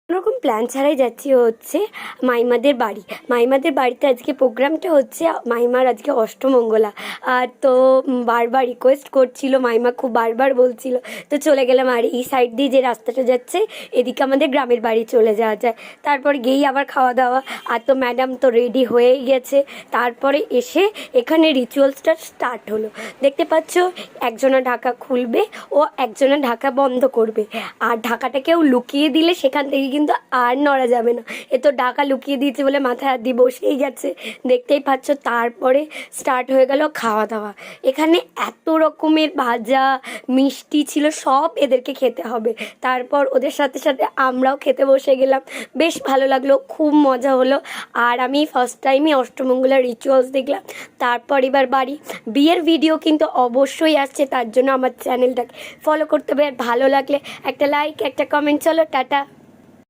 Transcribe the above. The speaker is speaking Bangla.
রকম প্ল্যান ছাড়াই যাচ্ছি হচ্ছে মাইমাদের বাড়ি। মাইমাদের বাড়িতে আজকে প্রোগ্রামটা হচ্ছে মাইমার আজকে অষ্টমঙ্গলা। আর তো বারবার রিকোয়েস্ট করছিল, মাইমা খুব বারবার বলছিল, তো চলে গেলাম। আর এই সাইড দিয়ে যে রাস্তাটা যাচ্ছে এদিকে আমাদের গ্রামের বাড়ি চলে যাওয়া যায়। তারপর গিয়েই আবার খাওয়া দাওয়া। আর তো ম্যাডাম তো রেডি হয়েই গেছে। তারপরে এসে এখানে রিচুয়ালসটা স্টার্ট হলো। দেখতে পাচ্ছ, একজনা ঢাকা খুলবে ও একজনা ঢাকা বন্ধ করবে। আর ঢাকাটা কেউ লুকিয়ে দিলে সেখান থেকে কিন্তু আর নড়া যাবে না। এ তো ঢাকা লুকিয়ে দিয়েছে বলে মাথায় হাত দিয়ে বসেই গেছে, দেখতেই পাচ্ছ। তারপরে স্টার্ট হয়ে গেল খাওয়া দাওয়া। এখানে এত রকমের ভাজা মিষ্টি ছিল, সব এদেরকে খেতে হবে। তারপর ওদের সাথে সাথে আমরাও খেতে বসে গেলাম। বেশ ভালো লাগলো, খুব মজা হলো। আর আমি ফার্স্ট টাইমে অষ্টমঙ্গলার রিচুয়ালস দেখলাম। তারপর এবার বাড়ি বিয়ের ভিডিও কিন্তু অবশ্যই আসছে, তার জন্য আমার চ্যানেলটাকে ফলো করতে হবে। আর ভালো লাগলে একটা লাইক, একটা কমেন্ট। চলো টাটা।